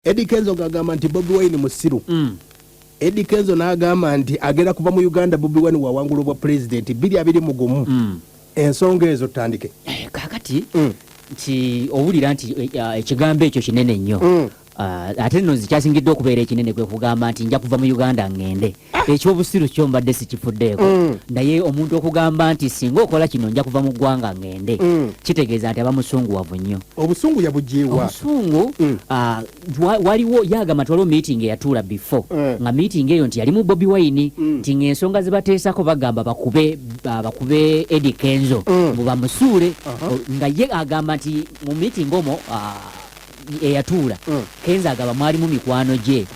Eddy Kenzo ngagamba nti Bobi Wine musiru. Eddy Kenzo n'agamba nti agenda kuva mu Uganda Bobi Wine wawangula obwa president 2020 ensonga ezo tandike. Kakati nti owulira nti ekigambo ekyo kinene nnyo. Ate nno zikyasingidde okubeera ekinene kwe kugamba nti nja kuva mu Uganda ngende. Ekyobusiru kyo mbadde sikifuddeeko. Naye omuntu okugamba nti singa okola kino nja kuva mu ggwanga ngende. Kitegeeza nti abamusunguwavu nnyo. Obusungu yabujiwa. Obusungu waliwo yagamba nti waliwo meeting eyatuula before. Nga meeting eyo nti yalimu Bobi Wine nti ng'ensonga ze bateesako bagamba bakube Eddy Kenzo mbu bamusuule. Nga ye agamba nti mu meeting omwo eyatuula Kenzo agaba mwali mu mikwano gye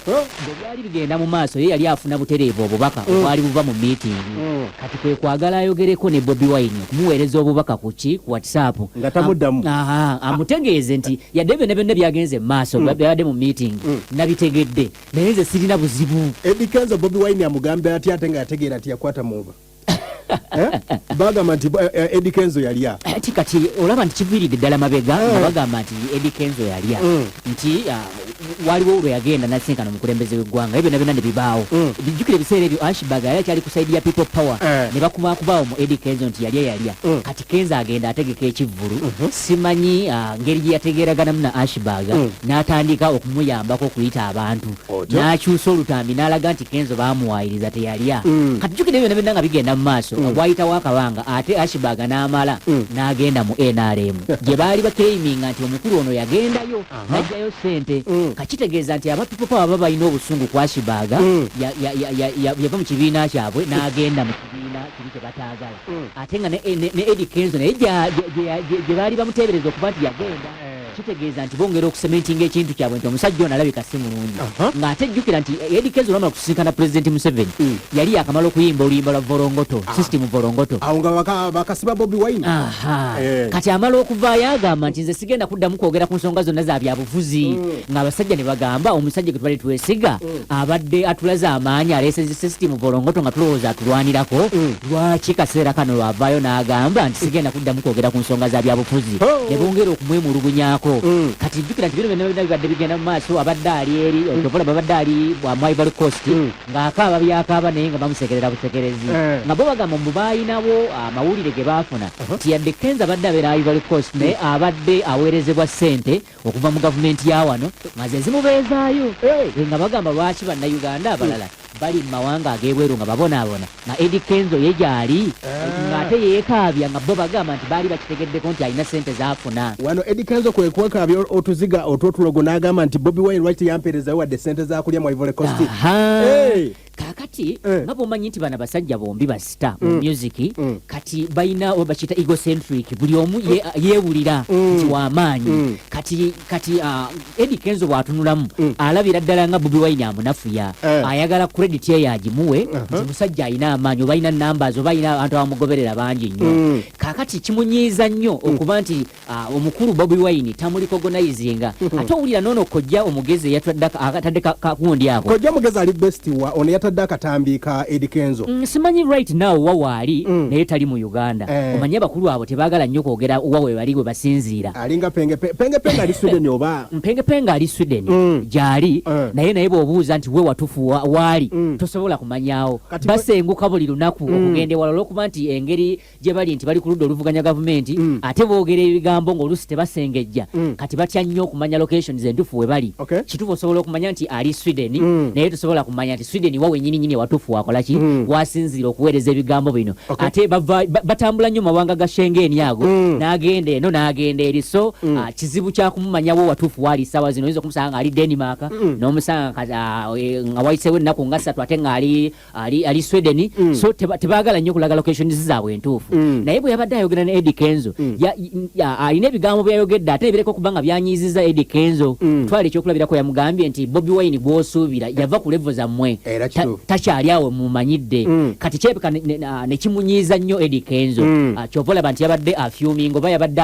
byali bigenda mu maaso ye yali afuna butereevu obubaka obwali buva mu meeting kati kwe kwagala ayogereko ne Bobi Wine kumuweereza obubaka ku WhatsApp nga tamuddamu amutegeeze nti yadde byonna byagenze mu maaso byabadde mu meeting nabitegedde naye nze sirina buzibu. Eddy Kenzo Bobi Wine amugambye ati ate nga yategeera ati yakwata muba bagamba nti Eddy Kenzo yalya ati kati olaba nti kiviiridde ddala mabega nga bagamba nti Eddy Kenzo yalya nti waliwo olwo yagenda nasinkana omukulembeze w'eggwanga ebyo byonna ne bibaawo bijjukira ebiseera ebyo Ashbag yali akyali ku saidi ya People Power ne bakubaawo mu Eddy Kenzo nti yalya kati Kenzo agenda ategeka ekivvulu simanyi ngeri gye yategeeraganamu na Ashbag n'atandika okumuyambako okuyita abantu n'akyusa olutambi n'alaga nti Kenzo baamuwaayiriza teyalya kati jjukira ebyo byonna nga bigenda mu maaso wayitawo akabanga ate Ashbag n'amala n'agenda mu NRM gye baali bakeiminga nti omukulu ono yagendayo n'ajjayo ssente kakitegeeza nti aba People Power baba balina obusungu ku Ashbag yava mu kibiina kyabwe n'agenda mu kibiina kiri kye bataagala ate nga ne Eddy Kenzo naye gye baali bamuteebereza okuba nti yagenda kitegeeza nti bongera okusementinga ekintu kyabwe nti omusajja ono alabika si mulungi ng'ate jjukira nti Eddy Kenzo olwamala kusinkana President Museveni yali yakamala okuyimba oluyimba lwa Vorongoto system Vorongoto awo nga bakasiba Bobi Wine kati amala okuvaayo agamba nti nze sigenda kuddamu kwogera ku nsonga zonna za byabufuzi ng'abasajja ne bagamba omusajja gwe tubali twesiga abadde atulaze amaanyi aleeseze system Vorongoto nga tulowooza atulwanirako lwaki kaseera kano lwavaayo n'agamba nti sigenda kuddamu kwogera ku nsonga za byabufuzi ne bongera okumwemulugunyako kati jjukira nti bino byonna bibadde bigenda mu maaso abadde ali eri otovola babadde ali mu Ivory Coast ng'akaaba byakaaba naye nga bamusekerera busekerezi nga bo bagamba mbu baayinawo amawulire ge baafuna nti yadde Kenzo abadde abeera Ivory Coast naye abadde aweerezebwa ssente okuva mu gavumenti ya wano nga ze zimubeezaayo nga bagamba lwaki bannayuganda abalala bali mu mawanga ag'ebweru nga babonaabona nga Eddy Kenzo ye gy'ali ng'ate yeekaabya nga bo bagamba nti baali bakitegeddeko nti alina ssente z'afuna wano Eddy Kenzo kwe kwekaabya otuziga otw'otulogo n'agamba nti Bobi Wine lwaki yampeerezayo wadde ssente z'akulya mu Ivory Coast kakati nga bw'omanyi nti bano basajja bombi basita mu music kati balina bakiyita egocentric buli omu yeewulira nti w'amaanyi kati Eddy Kenzo bw'atunulamu alabira ddala nga Bobi Wine amunafuya ayagala credit ye yagimuwe nti musajja alina amaanyi oba alina numbers oba alina abantu abamugoberera bangi nnyo kakati kimunyiiza nnyo okuba nti omukulu Bobi Wine tamulicognizinga ate owulira noono kojja omugezi atadde kakundi ako kojja mugezi ali best wa ono yatadde akatambi ka Eddy Kenzo simanyi right now wawaali naye tali mu Uganda omanyi abakulu abo tebaagala nnyo kwogera wawe bali we basinziira alinga pengepenga ali Sweden oba pengepenga ali Sweden gyali naye bw'obuuza nti we watufu waali tosobola kumanyaawo basenguka buli lunaku okugenda ewala olw'okuba nti engeri gye bali nti bali ku ludda oluvuganya gavumenti ate boogera ebigambo ng'oluusi tebasengejja kati batya nnyo okumanya locations entuufu we bali kituufu osobola okumanya nti ali Sweden naye tosobola kumanya nti Sweden wa wennyini watuufu wakola ki wasinziira okuweereza ebigambo bino ate batambula nnyo mawanga ga Schengen ago n'agenda eno n'agenda eri so kizibu kya kumumanyawo watuufu waali ssaawa zino oyinza okumusanga nga ali Denmark n'omusanga nga wayiseewo ennaku nga ssatu ate nga ali Sweden so tebaagala nnyo okulaga locations zaabwe entuufu naye bwe yabadde ayogera ne Eddy Kenzo alina ebigambo byayogedde ate nebireka okuba nga byanyiiziza Eddy Kenzo twali ekyokulabirako yamugambye nti Bobi Wine gw'osuubira yava ku levo zammwe takyali awo mumanyidde kati kyebeka ne kimunyiiza nnyo Eddy Kenzo kyova olaba nti yabadde afuming oba yabadde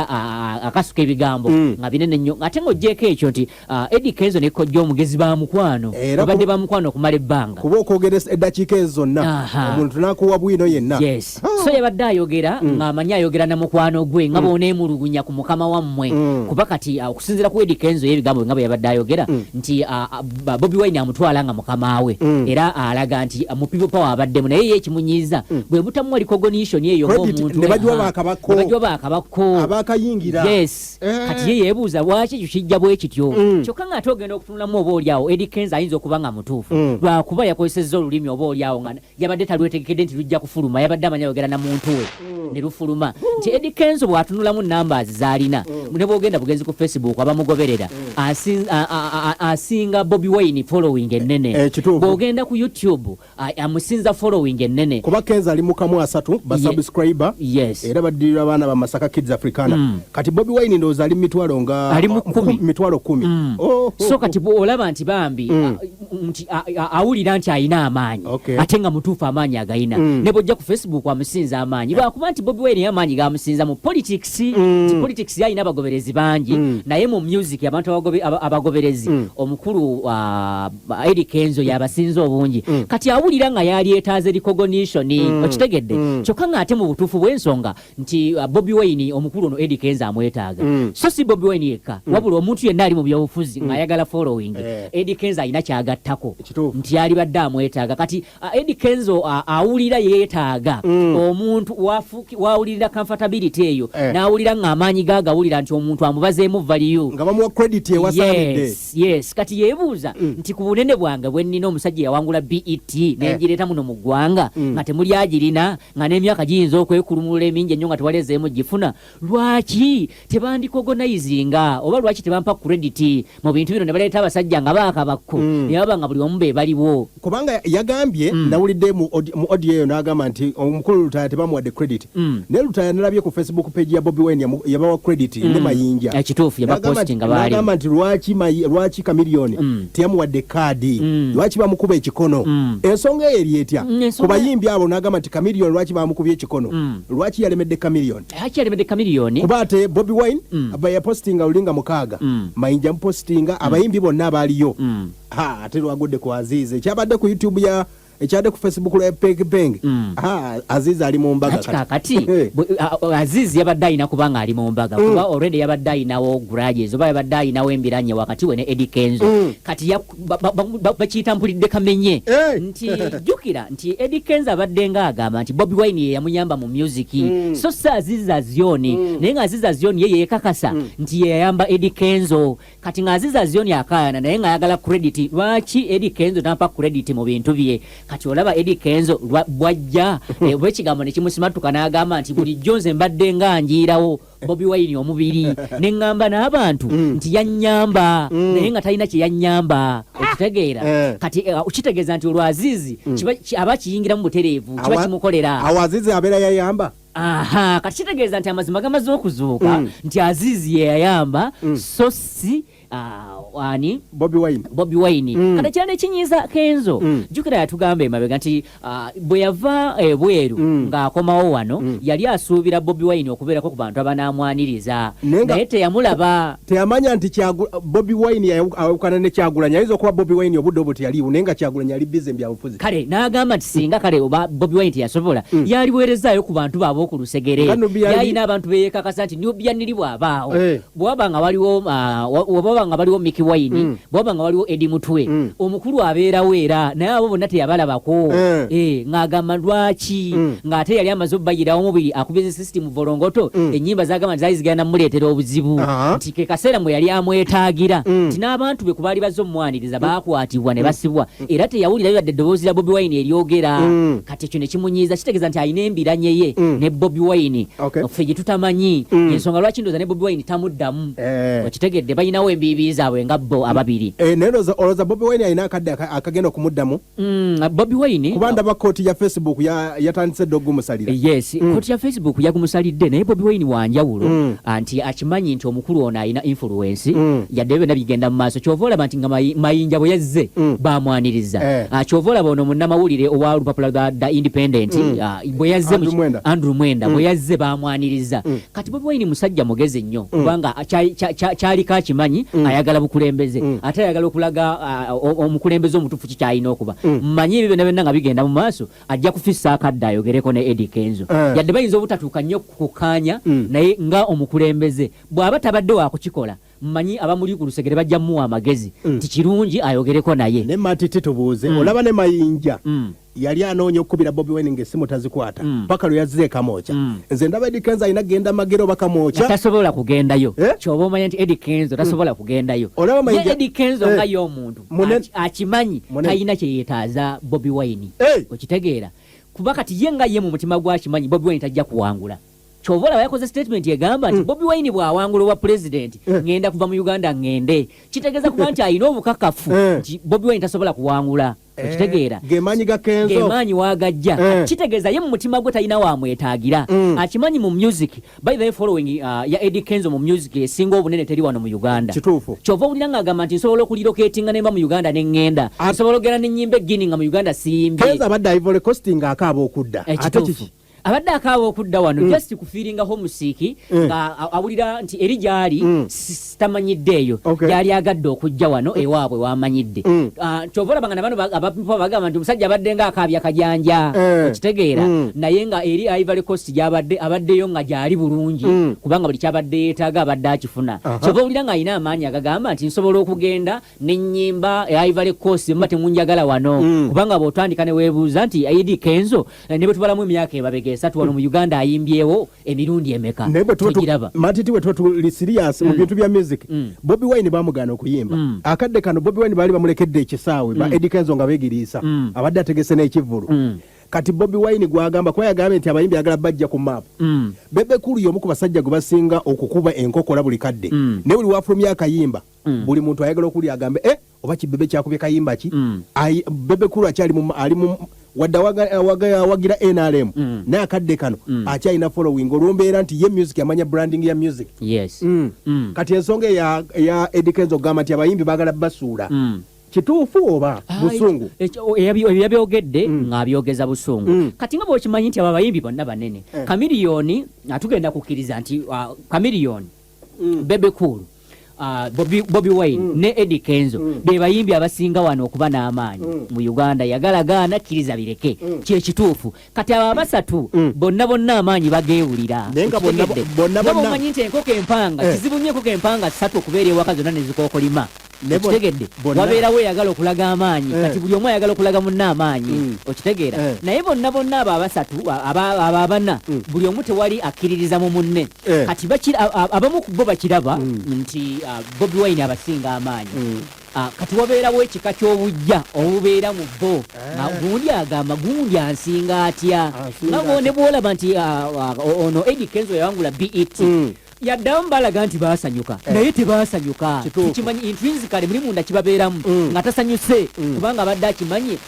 akasuka ebigambo nga binene nnyo ate ng'ogyeko ekyo nti Eddy Kenzo ne kojja omugezi ba mukwano babadde ba mukwano okumala ebbanga kuba okwogera eddakiika ezo zonna omuntu nakuwa bwino yenna so yabadde ayogera ng'amanyi ayogera na mukwano gwe nga booneemulugunya ku mukama wammwe kuba kati okusinziira ku Eddy Kenzo y'ebigambo nga bwe yabadde ayogera nti Bobi Wine amutwala nga mukama we era alaga nti mu people power abaddemu naye ye kimunyiiza bwe butamuwa recognition eyo ng'omuntu ne bagiwa baakabako abakayingira kati ye yeebuuza lwaki ekyo kijja bwe kityo kyokka ng'ate ogenda okutunulamu oba oliawo Eddy Kenzo ayinza okuba nga mutuufu lwakuba yakozesezza olulimi oba oliawo nga yabadde talwetegekedde nti lujja kufuluma yabadde amanyi ayogera na muntu we ne lufuluma nti Eddy Kenzo bw'atunulamu numbers z'alina ne bw'ogenda bugenzi ku Facebook abamugoberera asinga Bobi Wine following ennene bw'ogenda ku YouTube amusinza following ennene kuba Kenzo ali mu kamu 3 ba subscriber era baddirira abaana ba Masaka Kids Africana kati Bobi Wine ndowooza ali mitwalo nga ali mu 10 so kati olaba nti bambi nti awulira nti ayina amaanyi ate nga mutuufu amaanyi agayina ne bw'ojja ku Facebook amusinza amaanyi lwakuba nti Bobi Wine amaanyi gamusinza mu politics politics yalina abagoberezi bangi naye mu music abantu abagoberezi omukulu Eddy Kenzo yabasinza obungi kati awulira nga yali etaaze recognition okitegedde kyokka ng'ate mu butuufu bw'ensonga nti Bobi Wine omukulu ono Eddy Kenzo amwetaaga so si Bobi Wine yekka wabula omuntu yenna ali mu byobufuzi ng'ayagala following Eddy Kenzo alina kyagattako nti yali badde amwetaaga kati Eddy Kenzo awulira yeetaaga omuntu wawulirira comfortability eyo n'awulira ng'amaanyi gagawulira nti omuntu amubazeemu value nga bamuwa credit ewasaanidde yes kati yeebuuza nti ku bunene bwange bwe nnina omusajja yawangula BET n'engireeta muno mu ggwanga nga temuli agirina nga n'emyaka giyinza okwekulumulula emingi ennyo nga tewalezeemu gifuna lwaki tebandikogonayizinga oba lwaki tebampa credit mu bintu bino ne baleeta abasajja nga baakabakko ne baba nga buli omu be baliwo kubanga yagambye nawulidde mu audio eyo n'agamba nti omukulu Lutaya tebamuwadde credit naye Lutaya nalabye ku Facebook page ya Bobi Wine yabawa credit ne mayinja ekituufu yabapostinga baali n'agamba nti lwaki Chameleone teyamuwadde kaadi lwaki bamukuba ekikono ensonga eyo eri etya ku bayimbi abo n'agamba nti Chameleone lwaki bamukubye ekikono lwaki yalemedde Chameleone kuba ate Bobi Wine yapostinga lulinga 6 mayinja mupostinga abayimbi bonna abaaliyo ate lwagudde ku Azize kyabadde ku YouTube ekyadde ku Facebook lwa Peg Aziz ali mu mbaga kati Aziz yabadde ayina kubanga ali mu mbaga kuba already yabadde ayinawo grudges oba yabadde ayinawo embiranye wakati we ne Eddy Kenzo kati bakiyita mpulidde kamenye nti jjukira nti Eddy Kenzo abadde ng'agamba nti Bobi Wine ye yamuyamba mu music so si Aziz Azioni naye nga Aziz Azioni ye yekakasa nti ye yayamba Eddy Kenzo kati nga Aziz Azioni akaayana naye ng'ayagala credit lwaki Eddy Kenzo tampa credit mu bintu bye kati olaba Eddy Kenzo bwajja bwekigambo ne kimusimatuka n'agamba nti bulijjo nze mbadde nganjiirawo Bobi Wine omubiri ne ŋŋamba n'abantu nti yannyamba naye nga talina kye yannyamba okitegeera kati ukitegeeza nti olwo Azizi aba kiyingiramu butereevu kiba kimukolera awo Azizi abeera yayamba kati kitegeeza nti amazima gamaze okuzuuka nti Azizi ye yayamba so si ani Bobi Wine kati kyane kinyiza Kenzo jukira yatugamba emabega nti bwe yava bweru ng'akomawo wano yali asuubira Bobi Wine okubeerako ku bantu abanamwaniriza naye teyamulaba teyamanya nti Bobi Wine yawukana ne Kyagulanyi ayinza okuba Bobi Wine obudde obwo teyaliwo naye nga Kyagulanyi yali bize mu byabufuzi kale n'agamba nti singa kale oba Bobi Wine teyasobola yaliweerezaayo ku bantu baabo oku lusegere yalina abantu beekakasa nti Nubianiri bw'abaawo bw'aba nga waliwo Mickey Wine bw'aba nga waliwo Eddy Mutwe omukulu abeerawo era naye abo bonna teyabalabako ng'agamba lwaki ng'ate yali amaze obbayirawo omubiri akubye system volongoto ennyimba z'agamba nti zaali zigenda muleetera obuzibu nti ke kaseera mwe yali amwetaagira nti n'abantu be kubaali bazze omwaniriza baakwatibwa ne basibwa era teyawulira yadde eddoboozi lya Bobi Wine eryogera kati ekyo ne kimunyiiza kitegeeza nti alina embiranye ye ne Bobi Wine ffe gye tutamanyi ensonga lwaki ndooza ne Bobi Wine tamuddamu okitegedde balinawo embiranye bibi zaabwe nga bo ababiri neroza oloza Bobi Wine alina akadde akagenda okumuddamu Bobi Wine kubanda ba kooti ya Facebook yatandise dogumusalira yes kooti ya Facebook yagumusalidde naye Bobi Wine wanjawulo anti akimanyi nti omukulu ono alina influence yadde nabigenda mu maaso kyova olaba nti nga mayinja bwe yazze bamwaniriza kyova olaba ono munnamawulire owa Lupapula the Independent bwe yazze Andrew Mwenda bwe yazze bamwaniriza kati Bobi Wine musajja mugezi nnyo kubanga kyali kakimanyi ayagala bukulembeze ate ayagala okulaga omukulembeze omutufu kikyalina okuba mmanyi ebyo byonna nga bigenda mu maaso ajja kufissa akadde ayogereko ne Eddy Kenzo yadde bayinza obutatuuka nnyo kukaanya naye nga omukulembeze bw'aba tabadde wakukikola mmanyi abamuli ku lusegere bajja muwa amagezi nti kirungi ayogereko naye ne matiti tubuuze olaba ne mayinja yali anoonya okukubira Bobi Wine ng'essimu tazikwata paka lwe yazze kamooca nze ndaba Eddy Kenzo alina genda magero bakamooca tasobola kugendayo kyoba omanya nti Eddy Kenzo tasobola kugendayo ye Eddy Kenzo nga y'omuntu akimanyi talina kye yeetaaza Bobi Wine okitegeera kuba kati ye nga ye mu mutima gw'akimanyi Bobi Wine tajja kuwangula kyova olaba yakoze statement egamba nti Bobi Wine bw'awangula owa president ngenda kuva mu Uganda ngende kitegeeza kuba nti alina obukakafu nti Bobi Wine tasobola kuwangula okitegeera gemaanyi ga Kenzo gemaanyi wagajja kitegeeza ye mu mutima gwe talina wamwetaagira akimanyi mu music by the way following ya Eddy Kenzo mu music esinga obunene teri wano mu Uganda kituufu kyova owulira ng'agamba nti nsobola okuliroketinga nemba mu Uganda ne ŋŋenda nsobola ogera n'ennyimba eggini nga mu Uganda siyimbye Kenzo abadde Ivory Coast nga akaaba okudda ate kiki abadde akaaba okudda wano just kufiiringa homesick nga awulira nti eri gyali sitamanyiddeeyo gyali agadde okujja wano ewaabwe wamanyidde kyova olaba nga nabano abapipa bagamba nti omusajja abadde nga akaabya kajanja okitegeera naye nga eri Ivory Coast gyabadde abaddeyo nga gyali bulungi kubanga buli kyabadde yeetaaga abadde akifuna kyova owulira nga alina amaanyi agagamba nti nsobola okugenda n'ennyimba e Ivory Coast mba temunjagala wano kubanga bw'otandika ne weebuuza nti Eddy Kenzo ne bwe tubalamu emyaka emabega esatu wano mu Uganda ayimbyewo emirundi emeka tugiraba matiti we tuli serious mu bintu bya music Bobi Wine bamugana okuyimba akadde kano Bobi Wine bali bamulekedde ekisaawe ba Eddy Kenzo nga beegiriisa abadde ategese n'ekivulu kati Bobi Wine gwagamba kwa yagambe nti abayimbi agala bajja ku map bebe kulu yomu ku basajja gwe basinga okukuba enkokola buli kadde ne buli wafulumya akayimba buli muntu ayagala okuli agambe oba kibebe kyakubye kayimba ki bebe kulu akyali ali mu wadda wagira NRM naye akadde kano akyalina following olwombeera nti ye music yamanya branding ya music kati ensonga ya Eddy Kenzo gamba nti abayimbi bagala basuula kituufu oba busungu ebyabyogeddde ng'abyogeza busungu kati nga bw'okimanyi nti abo abayimbi bonna banene Chameleone atugenda kukkiriza nti Chameleone Bebe Cool Bobi Wine ne Eddy Kenzo be bayimbi abasinga wano okuba n'amaanyi mu Uganda yagalagaana kkiriza bireke kyekituufu kati abo abasatu bonna amaanyi bageewulira bonna omanyi nti enkoko empanga kizibu nnyo enkoko empanga ssatu okubeera ewaka zonna ne zikookolima okitegedde wabeerawo eyagala okulaga amaanyi kati buli omu ayagala okulaga munna amaanyi okitegeera naye bonna abo abasatu abo abana buli omu tewali akkiririza mu munne kati abamu ku bo bakiraba nti Bobi Wine abasinga amaanyi kati wabeerawo ekika ky'obujja obubeera mu bo gundi agamba gundi ansinga atya nga ne bwolaba nti ono Eddy Kenzo yawangula BET yaddamu balaga nti baasanyuka naye tebaasanyuka tukimanyi intrinsically muli munda kibabeeramu nga tasanyuse kubanga abadde akimanyi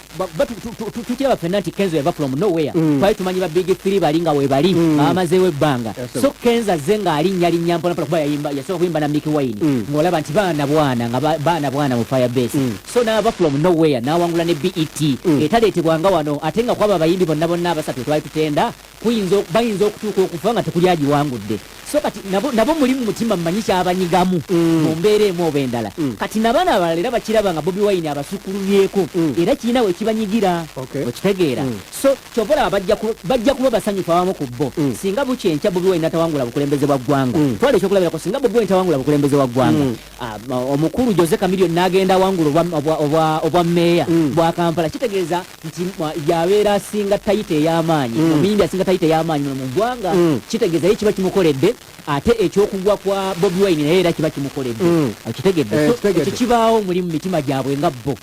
tukiraba ffenna nti Kenzo yava from nowhere twali tumanyi ba big three bali nga weebali bamazeewo ebbanga so Kenzo azze ng'alinnyalinnya mponapola kuba yasobola kuyimba na Mickey Wine ng'olaba nti baana bwana mu Firebase so n'ava from nowhere n'awangula ne BET etaleetebwanga wano ate nga kwaba abayimbi bonna abasatu twali tutenda bayinza okutuuka okufa nga tekuli agiwangudde so kati nabo muli mu mutima mmanyi kyabanyigamu mu mbeera emu oba endala kati nabaana abalala era bakiraba nga Bobi Wine abasukulumyeko era kirina we kibanyigira okitegeera so kyobola bajja kuba basanyufu awamu ku bo singa bukyenkya Bobi Wine atawangula bukulembeze bwa ggwanga twala ekyokulabirako singa Bobi Wine tawangula bukulembeze bwa ggwanga omukulu Jose Chameleone n'agenda awangula obwa mmeeya bwa Kampala kitegeeza nti yabeera asinga tayita ey'amaanyi omuyimbi asinga tayita ey'amaanyi mu ggwanga kitegeeza ye kiba kimukoledde ate ekyokugwa kwa Bobi Wine naye era kiba kimukoledde okitegedde ekyo kibaawo muli mu mitima gyabwe nga bo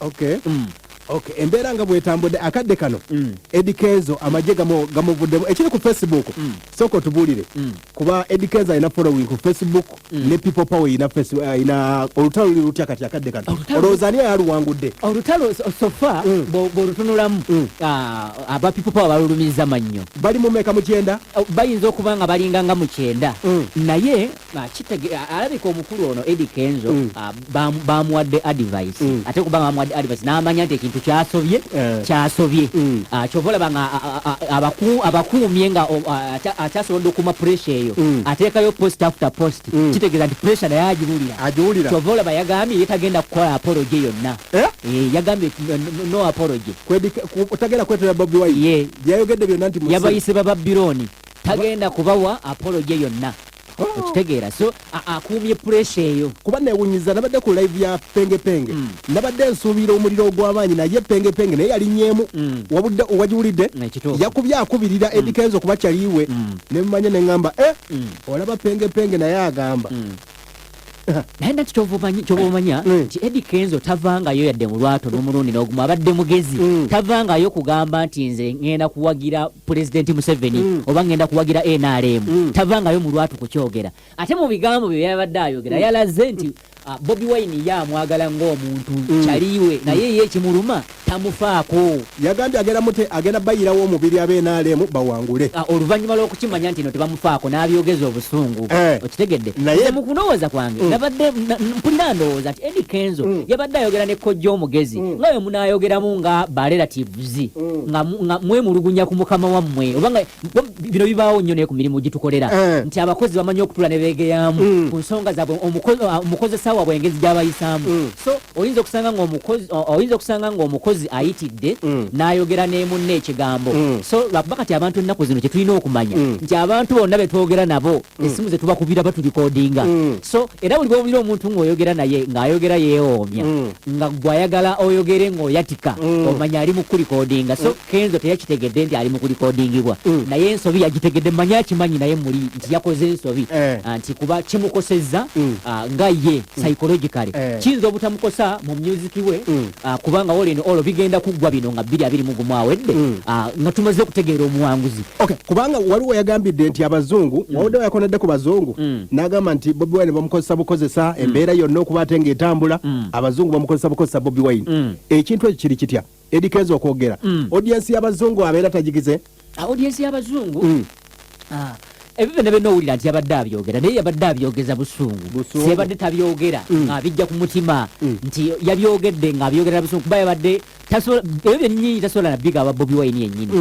Okay, embeera nga bwetambudde akadde kano Eddy Kenzo amagye gamuvuddemu ekiri ku Facebook soko tubuulire kuba Eddy Kenzo alina following ku Facebook ne People Power ina olutalo lutya kati akadde kano olowooza ani yaluwangudde olutalo sofa bw'olutunulamu aba People Power balulumiza mannyo bali mu meeka mu 9 bayinza okuba nga balinga nga mu 9 naye alabika omukulu ono Eddy Kenzo bamuwadde advice ate kuba nga bamuwadde advice n'amanya nti ekintu kyasobye kyovolaba nga abakuumye nga akyasobodde okuma pressure eyo ateekayo post after post kitegeeza nti pressure naye agiwulira kyovolaba yagambye yetagenda kukola apology yonna yagambye no apology tagenda kwetera Bobi Wine yayogedde byonna nti yabayise bababironi tagenda kubawa apology yonna okitegeera so akuumye pressure eyo kuba neewunyiza nabadde ku live ya penge nabadde nsuubira omuliro ogw'amaanyi naye penge naye yalinyeemu wagiwulidde yakubye akubirira Eddy Kenzo kuba kyaliiwe ne mmanya ne ŋŋamba olaba penge naye agamba naye nati kyobomanya nti Eddy Kenzo tavangayo yadde mu lwato n'omulundi n'ogumu abadde mugezi tavangayo kugamba nti nze ngenda kuwagira Pulezidenti Museveni oba ngenda kuwagira NRM tavangayo mu lwato kukyogera ate mu bigambo bye yabadde ayogera yalaze nti Bobi Wine yamwagala ng'omuntu kyaliiwe naye ye ekimuluma tamufaako yagambye agenda bayirawo omubiri ab'NRM bawangule oluvannyuma lw'okukimanya nti no tebamufaako n'abyogeza obusungu okitegedde naye mu kunowooza kwange nabadde mpulira ndowooza nti Eddy Kenzo yabadde ayogera ne kojja omugezi nga we munaayogeramu nga barelatives nga mwemulugunya ku mukama wammwe oba nga bino bibaawo nnyo naye ku mirimu gitukolera nti abakozi bamanyi okutula ne beegeyamu ku nsonga zaabwe omukozesa waabwe engezi gy'abayisaamu so oyinza okusanga ng'omukozi ayitidde n'ayogera ne munne ekigambo so lwakuba kati abantu ennaku zino kye tulina okumanya nti abantu bonna be twogera nabo essimu ze tubakubira batulikoodinga so era buli bw'obulira omuntu ng'oyogera naye ng'ayogera yeewoomya nga gw'ayagala oyogere ng'oyatika omanya ali mu kulikoodinga so Kenzo teyakitegedde nti ali mu kulikoodingibwa naye ensobi yagitegedde manya akimanyi naye muli nti yakoze ensobi nti kuba kimukosezza nga ye psychologically kiyinza obutamukosa mu music we kubanga oleno olwo bigenda kuggwa bino nga 2021 awedde nga tumaze okutegeera omuwanguzi kubanga waliwo yagambidde nti abazungu wawudde yakonedde ku bazungu n'agamba nti Bobi Wine bamukozesa bukozesa embeera yonna okuba ate ng'etambula abazungu bamukozesa Bobi Wine ekintu ekyo kiri kitya Eddy Kenzo okwogera audience y'abazungu abeera tagigize audience y'abazungu ebyo byonna byonna nti yabadde abyogera naye yabadde abyogeza busungu siyabadde tabyogera ng'abijja ku mutima nti yabyogedde ng'abyogera busungu kuba yabadde ebyo byennyini tasobola nabiga aba Bobi Wine yennyini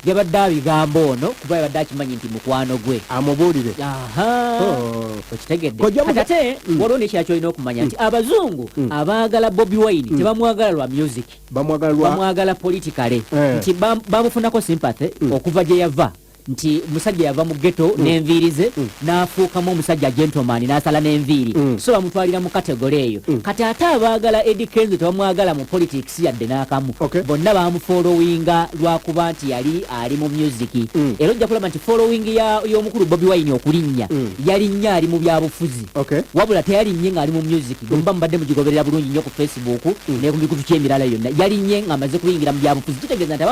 yabadde abigamba ono kuba yabadde akimanyi nti mukwano gwe amubuulire okitegedde ate waliwo nekira kyolina okumanya nti abazungu abaagala Bobi Wine tebamwagala lwa music bamwagala politikale nti bamufunako sympathy okuva gye yava nti musajja yava mu ghetto n'enviiri ze n'afuukamu omusajja gentleman n'asala n'enviiri so bamutwalira mu kategole eyo kati ate abaagala Eddy Kenzo tebamwagala mu politics yadde n'akamu bonna bamufollowinga lwakuba nti yali ali mu music era ojja kulaba nti following y'omukulu Bobi Wine okulinnya yalinnya ali mu byabufuzi wabula teyalinnye ng'ali mu music gwemuba mubadde mugigoberera bulungi nnyo ku Facebook ne ku mikutu ky'emirala yonna yalinnye ng'amaze kuyingira mu byabufuzi kitegeeza nti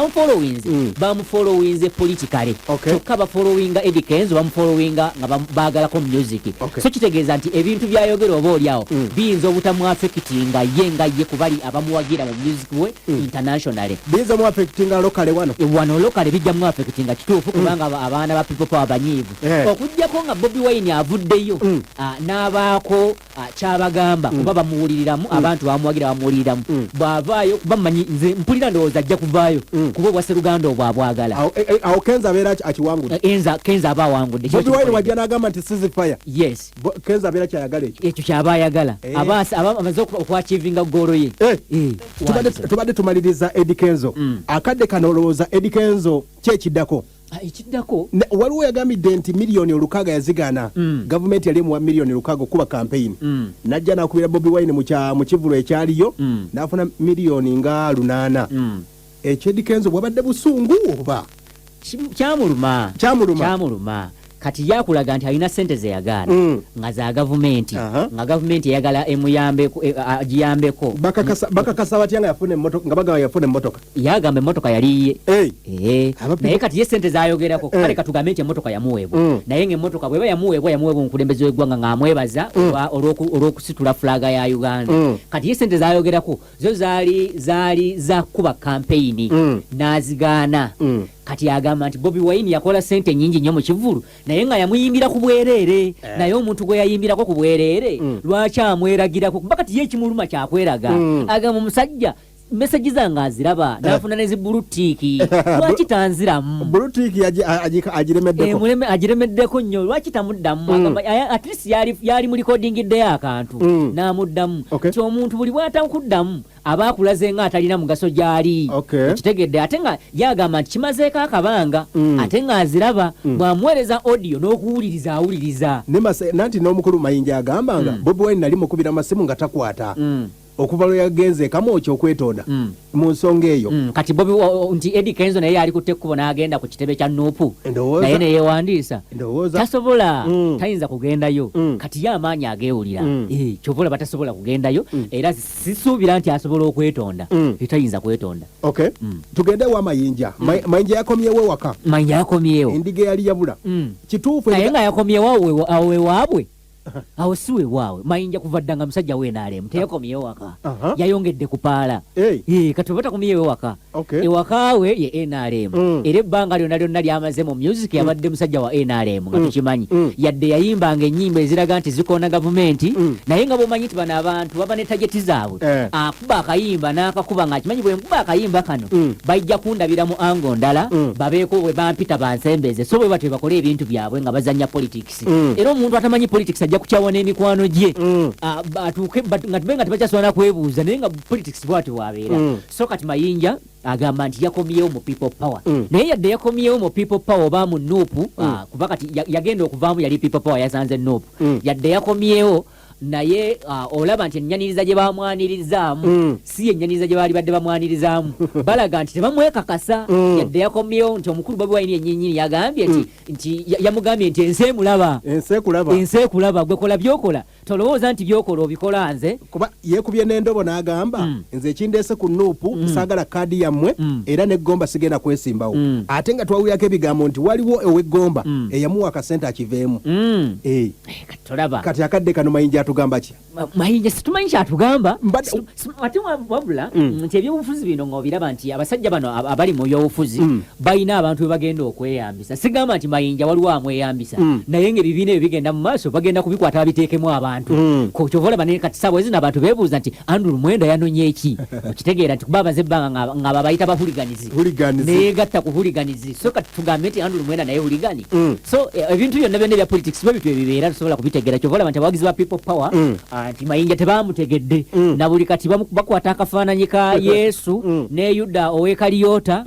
bamufollowinze politikale kyokka bafollowinga Eddy Kenzo bamufollowinga nga baagalako music so kitegeeza nti ebintu byayogera oba oliawo biyinza obutamuaffectinga ye kubali abamuwagira mu music we internationally biyinza muaffectinga lokale wano lokale bijja muaffectinga kituufu kubanga abaana ba People Power banyiivu okujjako nga Bobi Wine avuddeyo n'abaako kyabagamba kuba bamuwuliriramu abantu bamuwagira bamuwuliriramu bw'avaayo kuba mmanyi nze mpulira ndowooza ajja kuvaayo kuba obwasseruganda obwo abwagala awo Kenzo abeera Kenzo aba awangudde Bobi Wine wajja n'agamba nti sizi fire yes Kenzo abeera kyayagala ekyo kyaba ayagala aba amaze okwachivinga goolo ye tubadde tumaliriza Eddy Kenzo akadde kano olowooza Eddy Kenzo kyekiddako ekiddako waliwo yagambidde nti miliyoni 600 yazigaana gavumenti yali emuwa miliyoni 600 okuba campaign najja n'akubira Bobi Wine mu kivulo ekyaliyo n'afuna miliyoni nga 8 ekyo Eddy Kenzo bwabadde busungu oba kyamuluma kati yakulaga nti alina sente ze yagaana nga za gavumenti nga gavumenti eyagala emuyambeko agiyambeko bakakasa batya nga yafuna emmotoka nga bagamba yafuna emmotoka yagamba emmotoka yaliye naye kati ye sente zayogerako kale katugambe nti emmotoka yamuweebwa naye ng'emmotoka bweba yamuweebwa omukulembeze w'eggwanga ng'amwebaza olw'okusitula fulaga ya Uganda kati ye sente zayogerako zo zaali zakuba kampeyini n'azigaana kati agamba nti Bobi Wine yakola sente nyingi nnyo mu kivulu naye nga yamuyimbira ku bwereere naye omuntu gwe yayimbirako ku bwereere lwaki amweragirako kuba kati ye ekimuluma kyakweraga agamba omusajja meseji zange aziraba nafuna nezibulutiiki lwaki tanziramu bulutiiki agiremeddeko nnyo lwaki tamuddamu agamba at least yali mu recordingiddeyo akantu n'amuddamu nti omuntu buli bw'atakuddamu aba akulaze nga atalina mugaso gy'ali okitegedde ate nga yagamba nti kimazeeko akabanga ate nga aziraba bw'amuweereza audio n'okuwuliriza awuliriza nanti n'omukulu Mayinja agamba nga Bobi Wine nali mukubira amasimu nga takwata okuva lwe yagenze kamwoki okwetonda mu nsonga eyo kati Bobi nti Eddy Kenzo naye yali kutte ekkubo n'agenda ku kitebe kya Nuupu naye ne yeewandiisa tasobola tayinza kugendayo kati ye amaanyi ageewulira kyovola batasobola kugendayo era sisuubira nti asobola okwetonda tayinza kwetonda tugende wa Mayinja Mayinja yakomyewo ewaka Mayinja yakomyewo endiga yali yabula kituufu naye nga yakomyewo awo ewaabwe awo siwe waawe Mayinja kuva ddanga musajja we n'alemu teyakomyewo waka yayongedde kupaala kati oba takomyewo waka ewaka we ye NRM era ebbanga lyonna lyamaze mu music yabadde musajja wa NRM nga tukimanyi yadde yayimbanga ennyimba eziraga nti zikoona gavumenti naye nga bw'omanyi nti bano abantu baba ne tageti zaabwe akuba akayimba n'akakuba ng'akimanyi bwe nkuba akayimba kano bajja kundabira mu ango ndala babeeko bwe bampita bansembeze so bwe batyo bakole ebintu byabwe nga bazannya politics era omuntu atamanyi politics ajja kukyawona emikwano gye nga tube nga tebakyasobola kwebuuza naye nga politics bwatyo bwabeera so kati Mayinja agamba nti yakomyewo mu people power naye yadde yakomyewo mu people power oba mu Nuupu kuba kati yagenda okuvaamu yali people power yasanze Nuupu yadde yakomyewo naye olaba nti ennyaniriza gye bamwanirizaamu si ennyaniriza gye baali badde bamwanirizaamu balaga nti tebamwekakasa yadde yakomyewo nti omukulu Bobi Wine yennyini yagambye nti yamugambye nti ensi ekulaba gwe kola byokola tolowooza nti byokola obikola nze kuba yeekubye n'endobo n'agamba nze ekindeese ku Nuupu saagala kaadi yammwe era n'eggomba sigenda kwesimbawo ate nga twawulirako ebigambo nti waliwo ew'eggomba eyamuwa akasente akiveemu kati akadde kano Mayinja atugamba ki Mayinja situmanyi kyatugamba ate wabula nti ebyobufuzi bino ng'obiraba nti abasajja bano abali mu byobufuzi balina abantu be bagenda okweyambisa sigamba nti Mayinja waliwo amweyambisa naye ng'ebibiina ebyo bigenda mu maaso bagenda kubikwata babiteekemu abantu kyovola bane kati sabwe zina abantu beebuuza nti Andrew Mwenda yanonye eki okitegeera nti kuba abaze ebbanga nga babayita bahuliganizi neegatta ku huliganizi so kati tugambe nti Andrew Mwenda naye huligani so ebintu byonna byonna ebya politics bwe bityo ebibeera tusobola kubitegeera kyovola nti abawagizi ba people power nti Mayinja tebamutegedde na buli kati bakwata akafaananyi ka Yesu ne Yuda ow'Ekaliyota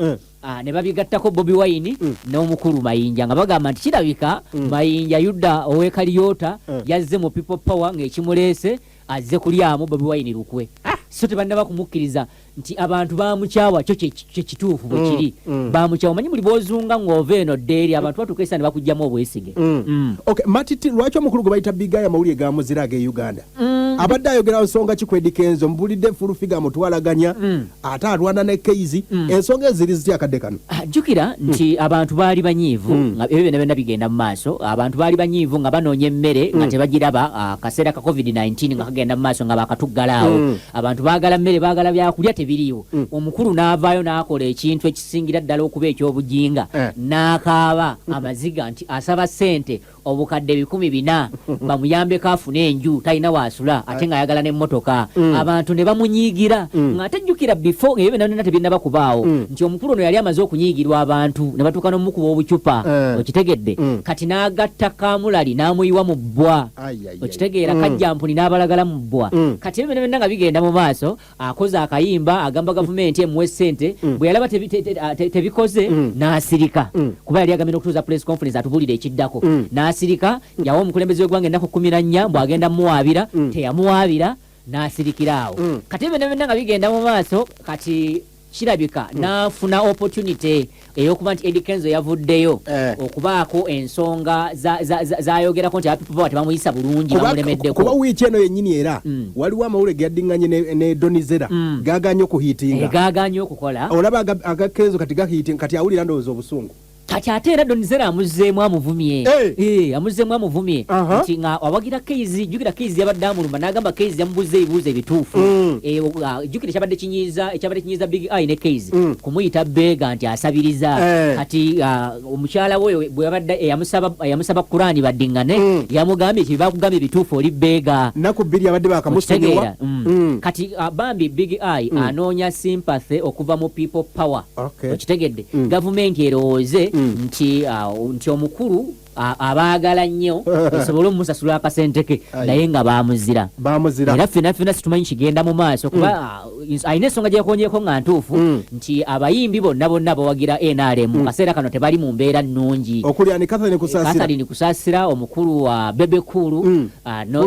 ne babigattako Bobi Wine n'omukulu Mayinja nga bagamba nti kirabika Mayinja Yuda ow'Ekaliyota yazze mu people power ng'ekimuleese azze kulyamu Bobi Wine lukwe so tebannaba kumukkiriza nti abantu bamukyawa kyo kyekituufu bwe kiri bamukyawa manyi buli bw'ozunga ng'ova eno ddeeri abantu batukeesa ne bakugyamu obwesige matiti lwaki omukulu gwe bayita bigaya amawulire ga muzira ag'e Uganda abadde ayogera nsonga ki ku Eddy Kenzo mbulidde fulufiga mutwalaganya ate alwana ne Keizi ensonga eziri zitya akadde kano jjukira nti abantu baali banyiivu nga ebyo byonna bigenda mu maaso abantu baali banyiivu nga banoonya emmere nga tebagiraba akaseera ka COVID-19 nga kagenda mu maaso nga bakatuggalaawo abantu baagala mmere baagala byakulya tebiriiwo omukulu n'avaayo n'akola ekintu ekisingira ddala okuba eky'obujinga n'akaaba amaziga nti asaba ssente obukadde 400 bamuyambeko afune enju talina waasula ate ng'ayagala n'emmotoka abantu ne bamunyiigira ng'ate jjukira before ebyo byonna tebinnaba kubaawo nti omukulu ono yali amaze okunyiigirwa abantu ne batuuka n'omukuba obucupa okitegedde kati n'agatta Kamulali n'amuyiwa mu bbwa okitegeera Kajjampuni n'abalagala mu bbwa kati ebyo byonna nga bigenda mu maaso akoze akayimba agamba gavumenti emuwe ssente bwe yalaba tebikoze n'asirika kuba yali agambye n'okutuuza press conference atubulira ekiddako n'asirika yawa omukulembeze w'eggwanga ennaku 14 bw'agenda muwaabira teyamuwaabira n'asirikira awo kati ebyo byonna nga bigenda mu maaso kati kirabika n'afuna opportunity eyokuba nti Eddy Kenzo yavuddeyo okubaako ensonga zayogerako nti abapipo tebamuyisa bulungi bamulemeddeko kuba wiiki eno yennyini era waliwo amawulire geyaddinganye ne Donizera gaganye okuhiitinga gaganye okukola olaba aga Kenzo kati gahiitinga kati awulira ndowooza obusungu kati ate era Donizera amuzzeemu amuvumye amuzzeemu amuvumye nti nga awagira Keizi jjukira Keizi yabadde amulumba n'agamba Keizi yamubuuza ebibuuzo ebituufu jjukira ekyabadde kinyiiza Big Eye ne Keizi kumuyita beega nti asabiriza kati omukyala we bwe yabadde yamusaba Kurani baddingane yamugambye ekyo bakugambye ebituufu oli beega naku bbiri abadde bakamusonyiwa kati bambi Big Eye anoonya sympathy okuva mu people power okitegedde gavumenti erowooze nti omukulu abaagala nnyo esobole omusasula akasente ke naye nga baamuzira era ffenna situmanyi kigenda mu maaso kuba alina ensonga gyekonyeko nga ntuufu nti abayimbi bonna bawagira NRM mu kaseera kano tebali mu mbeera nnungi okulya Catherine Kusaasira omukulu wa Bebe Cool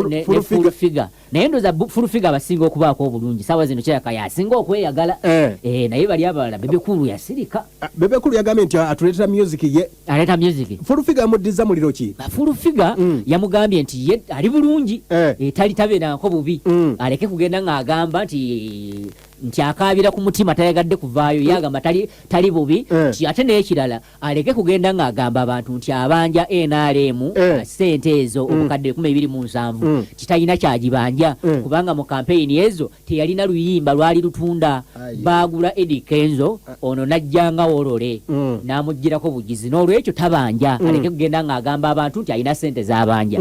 ne Full Figure naye ndoza Full Figure abasinga okubaako obulungi saawa zino kyaka yasinga okweyagala naye bali abalala Bebe Cool yasirika Bebe Cool yagambye nti atuleetera music ye aleeta music Full Figure amuddiza muliro ki Full Figure yamugambye nti ye ali bulungi tali tabeerako bubi aleke kugenda ng'agamba nti akaabira ku mutima tayagadde kuvaayo yagamba tali bubi nti ate n'ekirala aleke kugenda ng'agamba abantu nti abanja NRM ssente ezo obukadde 227 kitalina kyagibanja kubanga mu kampeyini ezo teyalina luyimba lwali lutunda baagula Eddy Kenzo ono najjanga wolole n'amugirako bugizi n'olwekyo tabanja aleke kugenda ng'agamba abantu nti alina ssente z'abanja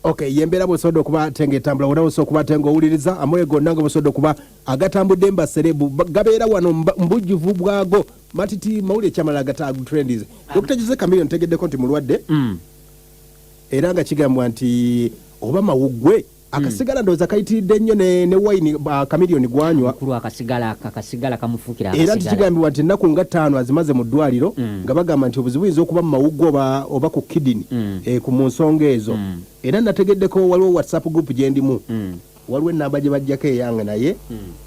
okay yembeera bw'osobodde okuba tenga etambula wona osobola okuba tenga owuliriza amoye gonna nga bw'osobodde okuba agatambudde mbaserebu gabeera wano mbujjuvu bwago matiti mawulire kyamala agatagu trendies Dr. Jose Chameleone ntegeddeko nti mulwadde era nga kigambwa nti oba mawuggwe akasigala ndowooza kayitiridde nnyo ne wine Chameleone gwanywa kulu akasigala kamufuukira era nti kigambibwa nti ennaku nga 5 azimaze mu ddwaliro nga bagamba nti obuzibu buyinza okuba mu mawuggwe oba ku kidini ku mu nsonga ezo era nategeddeko waliwo WhatsApp group gye ndimu waliwo enamba gye bajjako eyange naye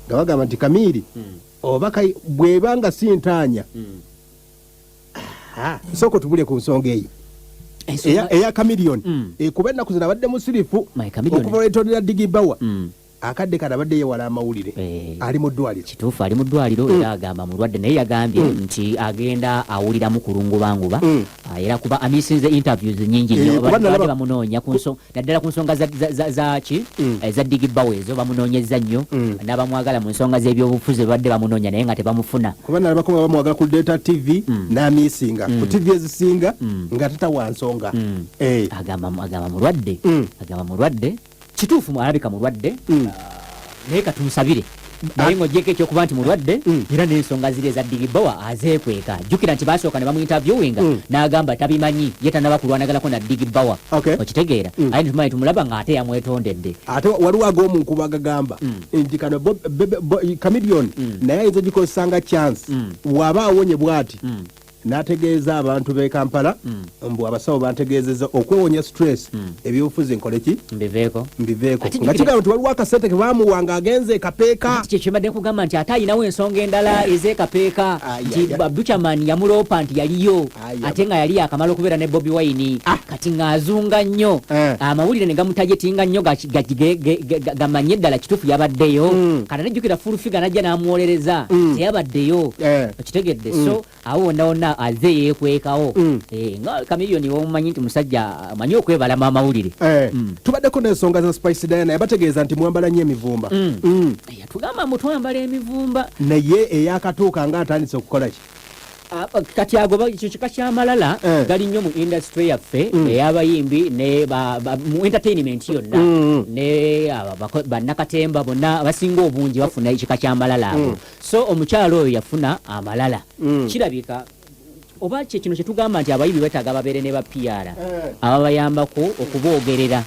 nga bagamba nti Kamiri oba bw'ebanga si ntaanya sooka otubule ku nsonga eyo eya Chameleone kuba ennaku zino abadde musirifu okuva lwetondera Digibawa akadde kano abadde yewala amawulire ali mu ddwaliro kituufu ali mu ddwaliro era agamba mulwadde naye yagambye nti agenda awuliramu kulungubanguba era kuba amisinze interviews nyingi nnyo badde bamunoonya naddala ku nsonga zaki eza Digibawa ezo bamunoonyeza nnyo n'abamwagala mu nsonga z'ebyobufuzi badde bamunoonya naye nga tebamufuna kuba nalabako nga bamwagala ku Data TV n'amisinga ku TV ezisinga nga tatawa nsonga agamba mulwadde kituufu alabika mulwadde naye katumusabire naye ng'ogyeko ekyokuba nti mulwadde era n'ensonga ziri eza Digibawa azeekweka jjukira nti basooka ne bamuinterviewinga n'agamba tabimanyi ye tanaba kulwanagalako na Digibawa okitegeera aye nitumanyi tumulaba ng'ate yamwetondedde ate waliwo ag'omunkuba agagamba nti kano Chameleone naye ayinza gikozesanga chance waba awonye bw'ati n'ategeeza abantu b'e Kampala mbu abasawo bantegeezezza okwewonya stress ebyobufuzi nkoleki mbiveeko nga kigamba nti waliwo akasente ke baamuwanga agenze ekapeeka kyekyo mbadde nkugamba nti ate ayinawo ensonga endala ez'ekapeeka nti Buchaman yamuloopa nti yaliyo ate nga yali akamala okubeera ne Bobi Wine kati ng'azunga nnyo amawulire ne gamutajetinga nnyo gamanye eddala kituufu yabaddeyo kati nejjukira Full Figure najja n'amuwolereza teyabaddeyo okitegedde so awo wonna azze yeekwekawo nga Chameleone womumanyi nti musajja amanyi okwebalama amawulire tubaddeko n'ensonga za Spice Diana yabategeeza nti mwambala nnyo emivumba tugamba mutwambala emivumba naye eyakatuuka nga atandise okukola ki kati ago ekyo kika kyamalala gali nnyo mu industry yaffe ey'abayimbi ne mu entertainment yonna ne bannakatemba bonna abasinga obungi bafuna ekika kyamalala ago so omukyalo oyo yafuna amalala kirabika oba kino kyetugamba nti abayimbi betaaga babeere ne ba PR ababayambako okuboogerera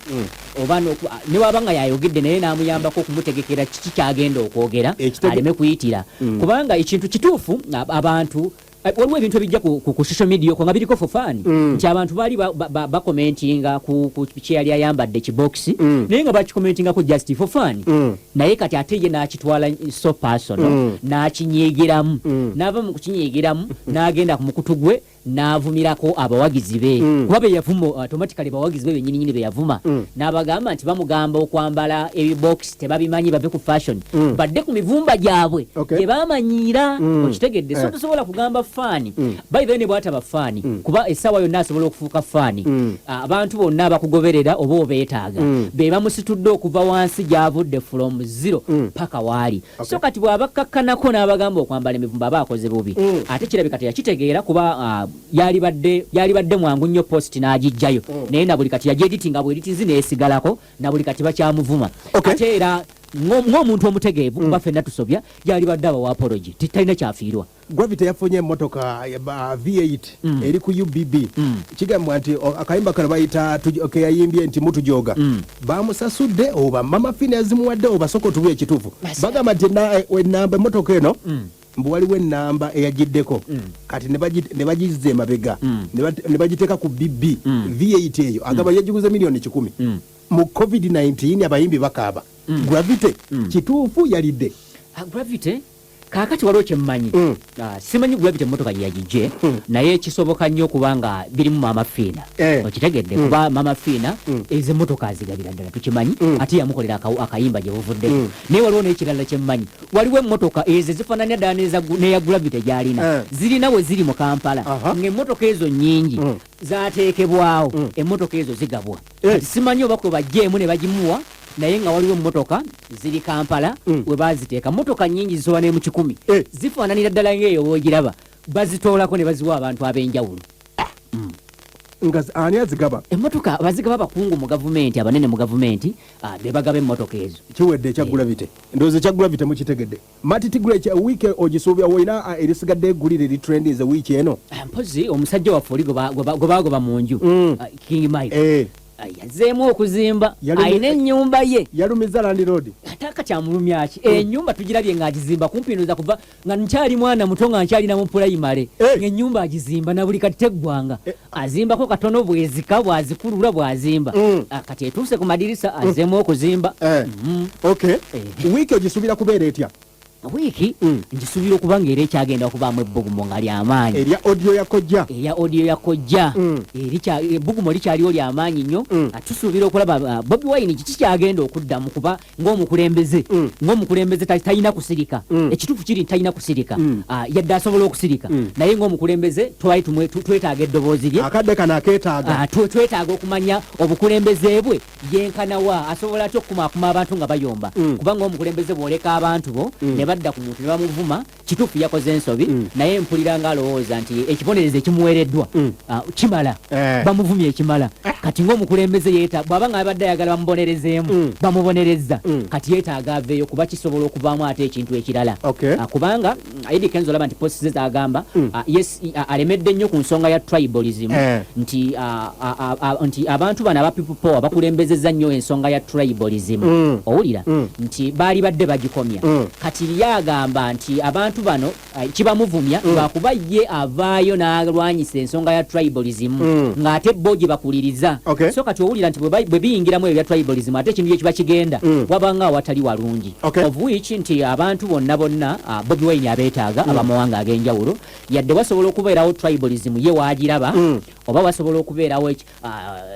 oba ne waba nga yayogedde naye n'amuyambako okumutegekera kiki kyagenda okwogera aleme kuyitira kubanga ekintu kituufu abantu waliwo ebintu ebijja ku social media okwo nga biriko for fun nti abantu baali bakomentinga ku kyeyali ayambadde kiboxi naye nga bakikomentingako just for fun naye kati ate ye n'akitwala so personal n'akinyeegeramu n'ava mu kukinyeegeramu n'agenda ku mukutu gwe n'avumirako abawagizi be kuba be yavuma automatically bawagizi be bennyini be yavuma n'abagamba nti bamugamba okwambala ebibox tebabimanyi bave ku fashion badde ku mivumba gyabwe tebamanyiira okitegedde so tosobola kugamba faani by then bwataba faani kuba essaawa yonna asobola okufuuka faani abantu bonna abakugoberera oba obeetaaga be bamusitudde okuva wansi gy'avudde from zero paka waali so kati bw'abakakkanako n'abagamba okwambala emivumba aba akoze bubi ate kirabika teyakitegeera kuba yali badde mwangu nnyo post n'agijjayo naye na buli kati yagyeditinga bweditinzi neesigalako na buli kati bakyamuvuma ate era ng'omuntu omutegeevu kuba ffenna tusobya yali badde abawa apology talina kyafiirwa Gravity yafunye emmotoka V8 eri ku UBB kigambwa nti akayimba kano bayita yayimbye nti mutujoga bamusasudde oba mama fina yazimuwadde oba soko tuwe ekituufu bagamba nti enamba emmotoka eno mbu waliwo enamba eyagiddeko kati ne bagizza emabega ne bagiteeka ku BB V8 eyo agamba yagiguze miliyoni 10 mu COVID-19 abayimbi bakaaba Gravity kituufu yalidde Gravity kakati waliwo kyemmanyi simanyi Gravity emmotoka yagijje naye kisoboka nnyo kubanga birimu Mama Fina okitegedde kuba Mama Fina ezo emmotoka azigabira ddala tukimanyi ate yamukolera akayimba gye buvuddeko naye waliwo n'ekirala kyemmanyi waliwo emmotoka ezo zifaananya ddala neya Gravity gy'alina zirina we ziri mu Kampala ng'emmotoka ezo nnyingi zaateekebwawo emmotoka ezo zigabwa simanyi oba kwe bajjeemu ne bagimuwa naye nga waliwo emmotoka ziri Kampala we baziteeka mmotoka nnyingi zisoba ne mu 10 zifaananira ddala ng'eyo boogiraba bazitoolako ne baziwa abantu ab'enjawulo nga ani azigaba emmotoka bazigaba abakungu mu gavumenti abanene mu gavumenti be bagaba emmotoka ezo kiwedde ekya Gravity ndowooza ekya Gravity mukitegedde matitigula ekya wiiki ogisuubya woyina erisigadde eggulire eri trendinze wiiki eno mpozi omusajja waffe oli gwe bagoba mu nju King Mike yazeemu okuzimba alina ennyumba ye yalumiza Land Road ataka kyamulumya ki ennyumba tugirabye ng'agizimba kumpi ndoza kuva nga nkyali mwana muto nga nkyalina mu pulayimale ng'ennyumba agizimba na buli kati teggwanga azimbako katono bwezika bwazikulula bwazimba kati etuuse ku madirisa azeemu okuzimba wiiki ogisuubira kubeera etya wiiki ngisuubira okuba ng'era ekyagenda okubaamu ebbugumo nga ly'amaanyi erya audio ya kojja ebbugumo likyaliwo ly'amaanyi nnyo tusuubira okulaba Bobi Wine kiki kyagenda okuddamu kuba ng'omukulembeze talina kusirika ekituufu kiri talina kusirika yadde asobola okusirika naye ng'omukulembeze twetaaga eddoboozi lye akadde kano akeetaaga twetaaga okumanya obukulembeze bwe yenkanawa asobola atya okukumaakuma abantu nga bayomba kuba ng'omukulembeze bw'oleka abantu bo badda ku muntu ne bamuvuma kituufu yakoze ensobi naye mpulira ng'alowooza nti ekibonerezo ekimuweereddwa kimala bamuvumye ekimala kati ng'omukulembeze bw'aba nga abadde ayagala bamubonerezeemu bamubonerezza kati yeetaaga aveeyo kuba kisobola okuvaamu ate ekintu ekirala kubanga Eddy Kenzo olaba nti posti ze zagamba alemedde nnyo ku nsonga ya tribalism nti abantu bano aba people power bakulembezezza nnyo ensonga ya tribalism owulira nti baali badde bagikomya kati yagamba nti abantu bano kibamuvumya lwakuba ye avaayo n'alwanyisa ensonga ya tribalism ng'ate bo gye bakuliriza so kati owulira nti bwe biyingiramu ebya tribalism ate ekintu kiba kigenda wabanga awatali walungi of which nti abantu bonna Bobi Wine abeetaaga abamawanga ag'enjawulo yadde wasobola okubeerawo tribalism ye waagiraba oba wasobola okubeerawo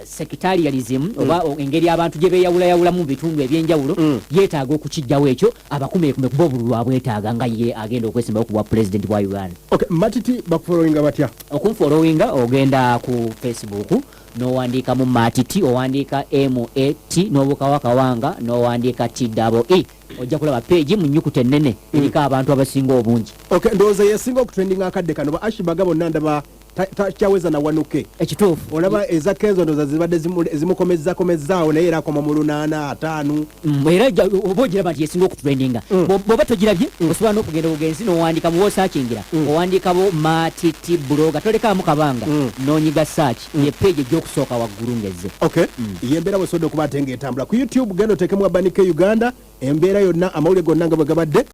sectarianism oba engeri abantu gye beeyawulayawulamu mu bitundu eby'enjawulo yeetaaga okukijjawo ekyo abakumekume kuba obululu abwetaaga nga ye agenda okwesimbawo ku bwa pulezidenti bwa Uganda. Matiti bakufollowinga batya? Okunfollowinga ogenda ku Facebook n'owandiika mu Matiti owandiika MAT n'obukawakawanga n'owandiika TWE ojja kulaba page mu nnyukuta ennene eriko abantu abasinga obungi. Ndowooza yesinga okutrendinga akadde kano ba Ashibaga bonna ndaba takyaweza na wanuke ekituufu olaba eza Kenzo ndoza zibadde zimukomezzaawo naye era akoma mu 8 5 era oba ogiraba nti yesinga okutrendinga bw'oba togirabye osobola n'okugenda obugenzi n'owandiika mu woosaakingira owandiikabo Matiti blog tolekaamu kabanga n'onyiga search ye page egy'okusooka waggulu ngezze yembeera bwesobodde okuba ate ng'etambula ku YouTube genda oteekemu Abanike Uganda embeera yonna amawulire gonna nga bwe gabadde